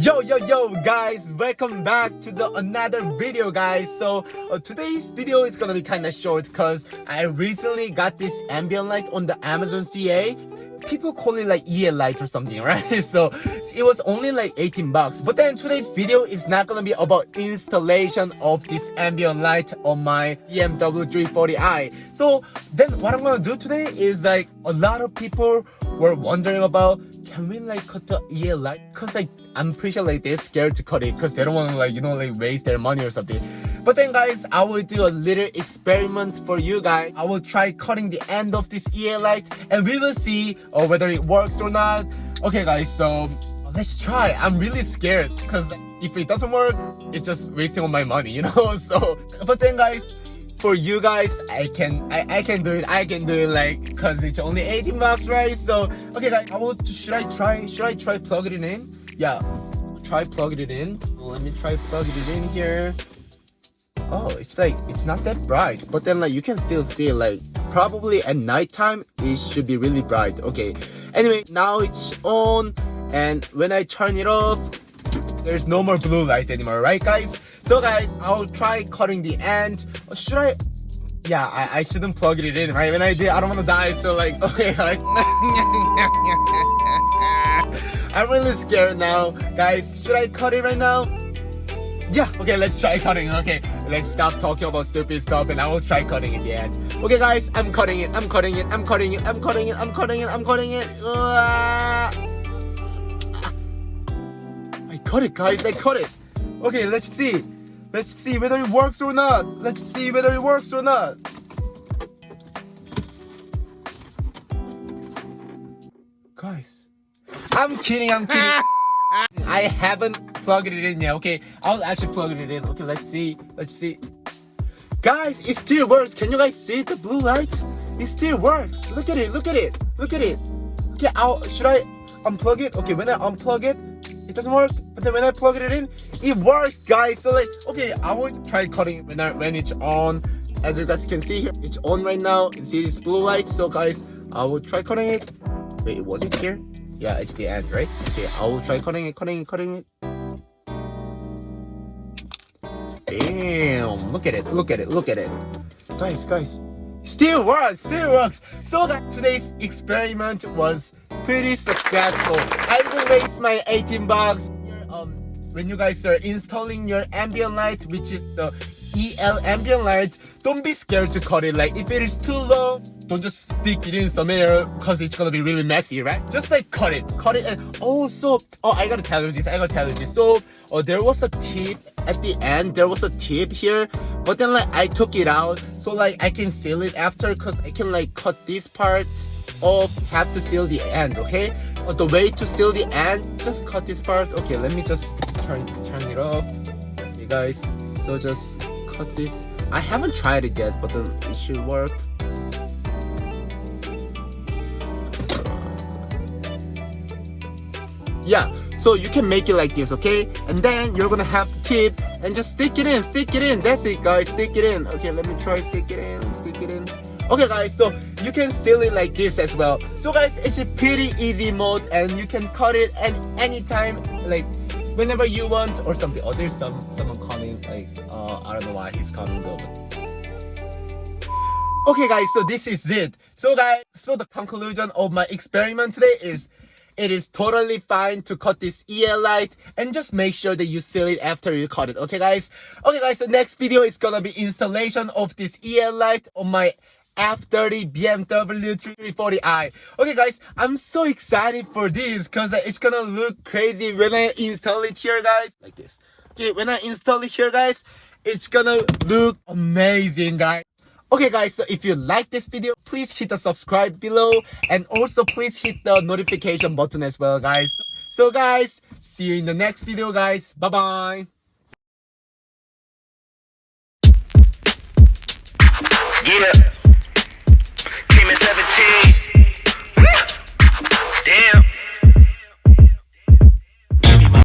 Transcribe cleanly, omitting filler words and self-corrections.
Yo guys, welcome back to another video guys. So today's video is gonna be kind of short because I recently got this ambient light on the Amazon CA. People call it like EL light or something, right? So it was only like 18 bucks. But then today's video is not gonna be about installation of this ambient light on my BMW 340i. So then what I'm gonna do today is like a lot of people were wondering about, can we like cut the EL light? Cause like I'm pretty sure like they're scared to cut it because they don't want to like like waste their money or something. But then guys, I will do a little experiment for you guys. I will try cutting the end of this EL light and we will see whether it works or not. Okay guys, so let's try. I'm really scared because if it doesn't work, it's just wasting all my money, So, but then guys, for you guys, I can do it. I can do it like cause it's only 18 bucks, right? So okay guys, should I try plugging it in? Yeah, try plugging it in. Let me try plugging it in here. Oh, it's not that bright, but then like you can still see it, like probably at nighttime it should be really bright. Okay, anyway, now it's on, and when I turn it off, there's no more blue light anymore, right guys? So guys, I'll try cutting the end. Or should I? Yeah, I shouldn't plug it in, right? When I did, I don't want to die, so like, okay, like, I'm really scared now. Guys, should I cut it right now? Yeah, okay, let's try cutting. Okay, let's stop talking about stupid stuff and I will try cutting in the end. Okay guys, I'm cutting it. I cut it, guys, I cut it. Okay, let's see whether it works or not. Guys, I'm kidding. I haven't plugged it in yet. Okay, I'll actually plug it in. Okay, let's see. Guys, it still works. Can you guys see the blue light? It still works. Look at it. Okay, should I unplug it? Okay, when I unplug it, it doesn't work. But then when I plug it in, it works, guys. So like, okay, I will try cutting it when it's on. As you guys can see here, it's on right now. You can see this blue light. So guys, I will try cutting it. Wait, was it here? Yeah, it's the end, right? Okay, I will try cutting it. Damn, look at it. Guys, still works. So that today's experiment was pretty successful. I didn't waste my 18 bucks. When you guys are installing your ambient light, which is the EL ambient light, don't be scared to cut it. Like if it is too low, don't just stick it in somewhere because it's gonna be really messy, right? Just like cut it. And also, I gotta tell you this. So there was a tip at the end. There was a tip here, but then like I took it out, so like I can seal it after, because I can like cut this part off, have to seal the end. Okay, the way to seal the end, just cut this part. Okay, let me just turn it off. Okay guys, so just cut this. I haven't tried it yet, but then it should work. Yeah, so you can make it like this, okay? And then you're gonna have the tip and just stick it in. That's it, guys, stick it in. Okay, let me try stick it in. Okay guys, so you can seal it like this as well. So guys, it's a pretty easy mode and you can cut it at any time, like whenever you want or something. Oh, there's someone coming, like I don't know why he's coming though. Okay guys, so this is it. So guys, the conclusion of my experiment today is, it is totally fine to cut this EL light and just make sure that you seal it after you cut it. Okay guys, so next video is gonna be installation of this EL light on my F30 BMW 340i. Okay guys, I'm so excited for this because it's gonna look crazy when I install it here, guys. Like this. Okay, when I install it here, guys, it's gonna look amazing, guys. Okay guys, so if you like this video, please hit the subscribe below and also please hit the notification button as well, guys. So guys, see you in the next video, guys. Bye bye. Yeah.